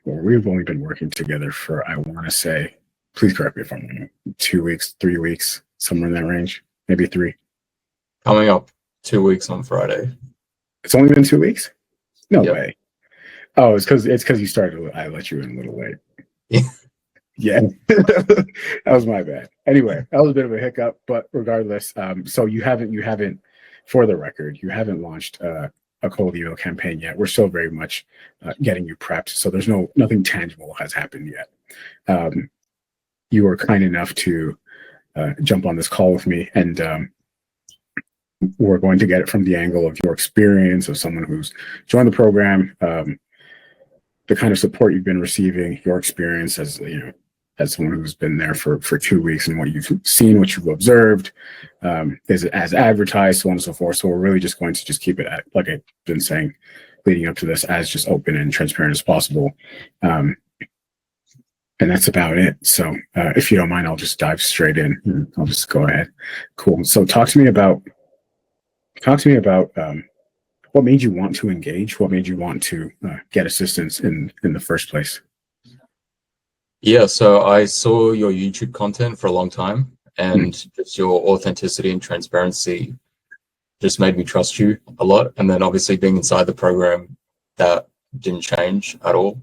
we've only been working together for, I want to say, please correct me if I'm wrong, 2 weeks, 3 weeks, somewhere in that range, maybe 3. Coming up 2 weeks on Friday. It's only been 2 weeks? No Yep. way. Oh, it's because you started. I let you in a little late. Yeah. Yeah, that was my bad. Anyway, that was a bit of a hiccup, but regardless, so you haven't, for the record, you haven't launched a cold email campaign yet. We're still very much getting you prepped, so there's nothing tangible has happened yet. You were kind enough to jump on this call with me, and we're going to get it from the angle of your experience of someone who's joined the program, the kind of support you've been receiving, your experience as as someone who's been there for 2 weeks, and what you've seen, what you've observed, is it as advertised, so on and so forth. So we're really just going to keep it at, like I've been saying, leading up to this, as just open and transparent as possible. And that's about it. So if you don't mind, I'll just dive straight in. I'll just go ahead. Cool. So talk to me about what made you want to engage? What made you want to get assistance in the first place? Yeah, so I saw your YouTube content for a long time, and just your authenticity and transparency just made me trust you a lot. And then obviously being inside the program, that didn't change at all.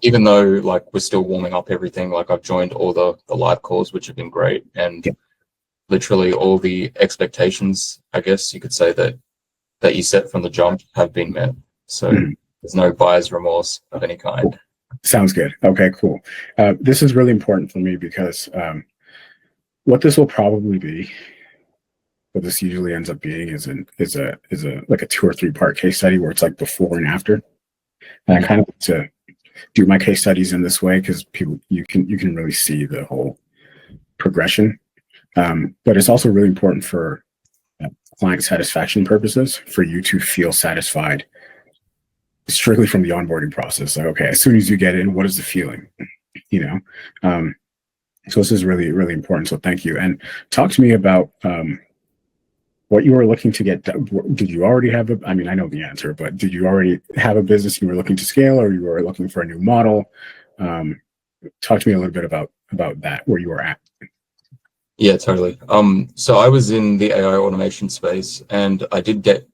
Even though like we're still warming up everything, like I've joined all the live calls, which have been great, and literally all the expectations, I guess you could say, that you set from the jump have been met. So there's no buyer's remorse of any kind. Sounds good. Okay, cool. This is really important for me because what this will probably be, what this usually ends up being, is a like a 2 or 3 part case study where it's like before and after. And I kind of like to do my case studies in this way because you can really see the whole progression. But it's also really important for client satisfaction purposes for you to feel satisfied strictly from the onboarding process. Like, okay, as soon as you get in, what is the feeling? So this is really, really important. So thank you. And talk to me about what you were looking to get. Did you already have I mean, I know the answer, but did you already have a business you were looking to scale, or you were looking for a new model? Talk to me a little bit about that, where you were at. Yeah, totally. So I was in the AI automation space, and I did get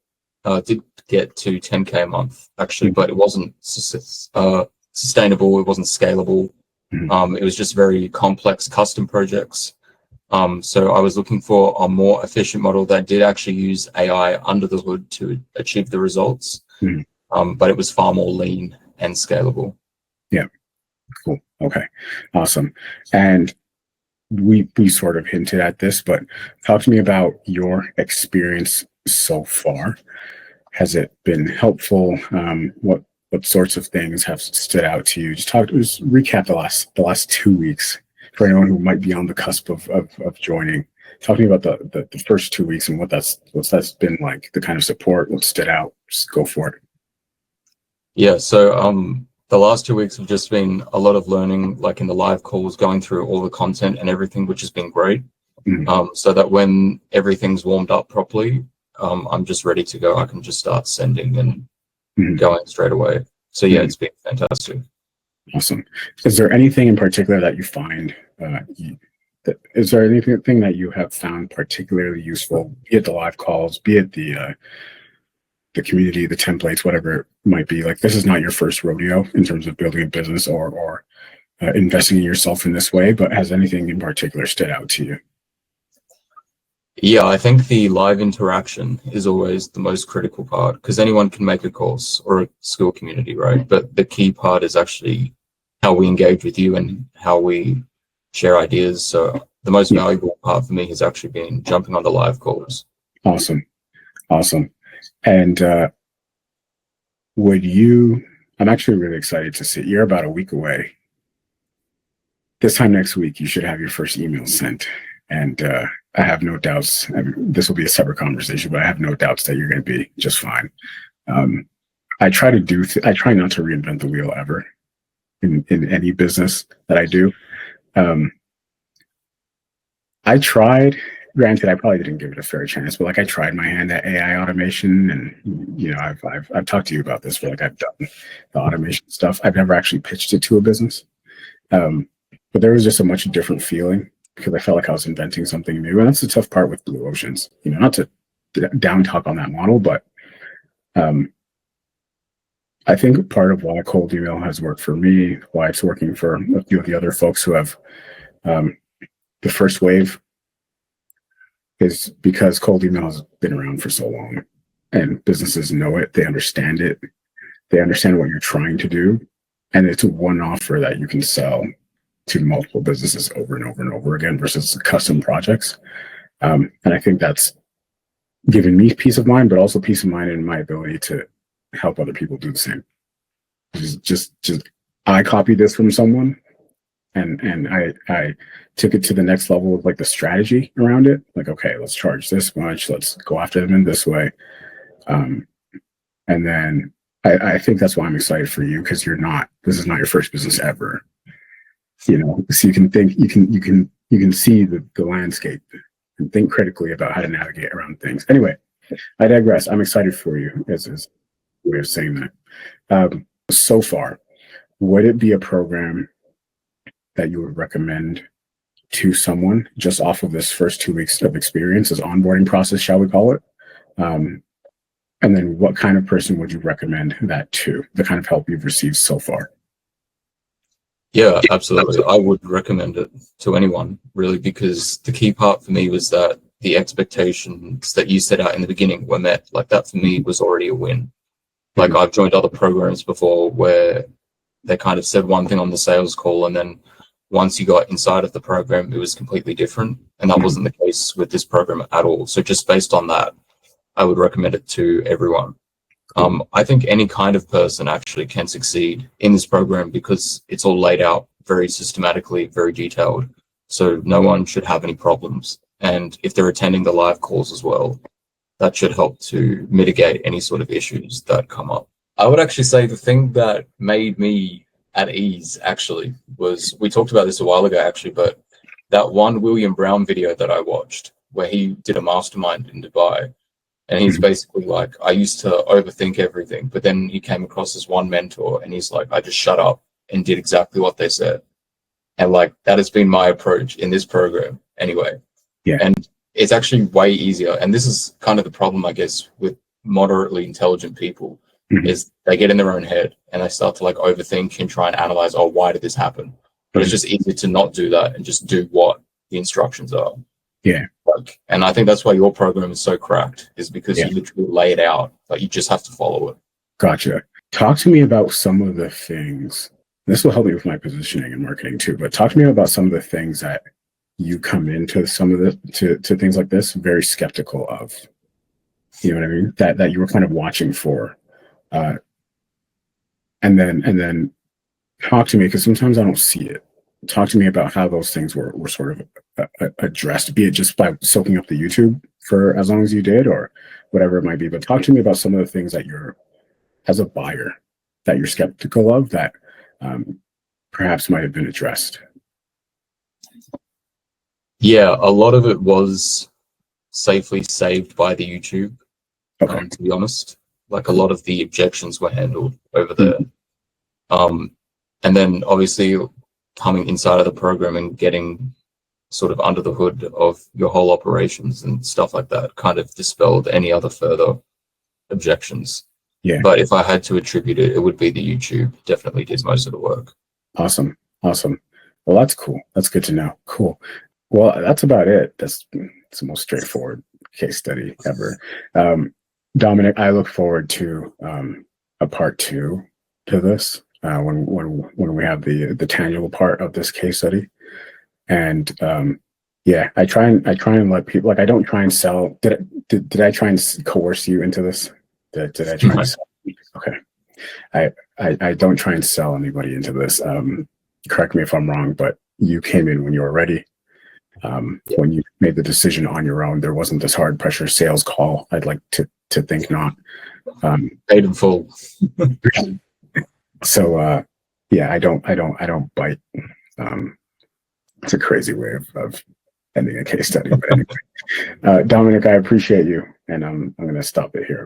to 10K a month actually, but it wasn't sustainable. It wasn't scalable. It was just very complex custom projects. So I was looking for a more efficient model that did actually use AI under the hood to achieve the results. But it was far more lean and scalable. Yeah, cool. Okay, awesome. And we sort of hinted at this, but talk to me about your experience so far. Has it been helpful? What sorts of things have stood out to you? Just recap the last 2 weeks for anyone who might be on the cusp of joining. Talk to me about the first 2 weeks and what's been like, the kind of support, what stood out. Just go for it. Yeah, so the last 2 weeks have just been a lot of learning, like in the live calls, going through all the content and everything, which has been great. So that when everything's warmed up properly, I'm just ready to go. I can just start sending and going straight away. So yeah, it's been fantastic. Awesome. Is there anything in particular that you find, is there anything that you have found particularly useful, be it the live calls, be it the community, the templates, whatever it might be? Like, this is not your first rodeo in terms of building a business or investing in yourself in this way, but has anything in particular stood out to you? Yeah, I think the live interaction is always the most critical part, because anyone can make a course or a school community, right? But the key part is actually how we engage with you and how we share ideas. So the most valuable part for me has actually been jumping on the live calls. Awesome. And I'm actually really excited to see, you're about a week away. This time next week, you should have your first email sent. And I have no doubts, I mean, this will be a separate conversation, but I have no doubts that you're going to be just fine. I try not to reinvent the wheel ever in any business that I do. I tried granted, I probably didn't give it a fair chance, but like I tried my hand at AI automation, and you know, I've talked to you about this, but like I've done the automation stuff. I've never actually pitched it to a business, but there was just a much different feeling because I felt like I was inventing something new, and that's the tough part with Blue Oceans. You know, not to down talk on that model, but I think part of why cold email has worked for me, why it's working for a few of the other folks who have the first wave, is because cold email has been around for so long and businesses know it, they understand it, they understand what you're trying to do, and it's one offer that you can sell to multiple businesses over and over and over again versus custom projects. And I think that's given me peace of mind, but also peace of mind in my ability to help other people do the same. Just I copied this from someone, and I took it to the next level with like the strategy around it. Like, okay, let's charge this much, let's go after them in this way. And then I think that's why I'm excited for you, because this is not your first business ever. You know, so you can think, you can see the landscape and think critically about how to navigate around things. Anyway, I digress. I'm excited for you, as a way of saying that. So far, would it be a program that you would recommend to someone just off of this first 2 weeks of experience, as onboarding process, shall we call it? And then what kind of person would you recommend that to, the kind of help you've received so far? Yeah, absolutely. I would recommend it to anyone, really, because the key part for me was that the expectations that you set out in the beginning were met. Like, that for me was already a win. Like, I've joined other programs before where they kind of said one thing on the sales call, and then once you got inside of the program, it was completely different. And that wasn't the case with this program at all. So just based on that, I would recommend it to everyone. I think any kind of person actually can succeed in this program because it's all laid out very systematically, very detailed. So no one should have any problems. And if they're attending the live calls as well, that should help to mitigate any sort of issues that come up. I would actually say the thing that made me at ease actually was, we talked about this a while ago actually, but that one William Brown video that I watched where he did a mastermind in Dubai. And he's basically like, I used to overthink everything, but then he came across this one mentor and he's like, I just shut up and did exactly what they said. And like, that has been my approach in this program anyway. Yeah. And it's actually way easier. And this is kind of the problem, I guess, with moderately intelligent people, is they get in their own head and they start to like overthink and try and analyze, oh, why did this happen? But it's just easy to not do that and just do what the instructions are. Yeah. Like, and I think that's why your program is so cracked, is because you literally lay it out, but you just have to follow it. Gotcha. Talk to me about some of the things. This will help me with my positioning and marketing too, but talk to me about some of the things that you come into some of the to things like this very skeptical of. You know what I mean? That you were kind of watching for. And then talk to me, because sometimes I don't see it. Talk to me about how those things were sort of addressed, be it just by soaking up the YouTube for as long as you did or whatever it might be. But talk to me about some of the things that you're, as a buyer, that you're skeptical of that perhaps might have been addressed. Yeah, a lot of it was safely saved by the YouTube, to be honest. Like, a lot of the objections were handled over there. And then obviously coming inside of the program and getting sort of under the hood of your whole operations and stuff like that kind of dispelled any other further objections. Yeah. But if I had to attribute it, it would be the YouTube. Definitely did most of the work. Awesome. Well, that's cool. That's good to know. Cool. Well, that's about it. That's the most straightforward case study ever. Dominic, I look forward to a part 2 to this when we have the tangible part of this case study. And I try and let people, like, I don't try and sell. Did I try and coerce you into this? Did I try and sell? Okay. I don't try and sell anybody into this. Correct me if I'm wrong, but you came in when you were ready. When you made the decision on your own, there wasn't this hard pressure sales call. I'd like to think not. Paid in full. So I don't bite. It's a crazy way of ending a case study. But anyway, Dominic, I appreciate you, and I'm going to stop it here.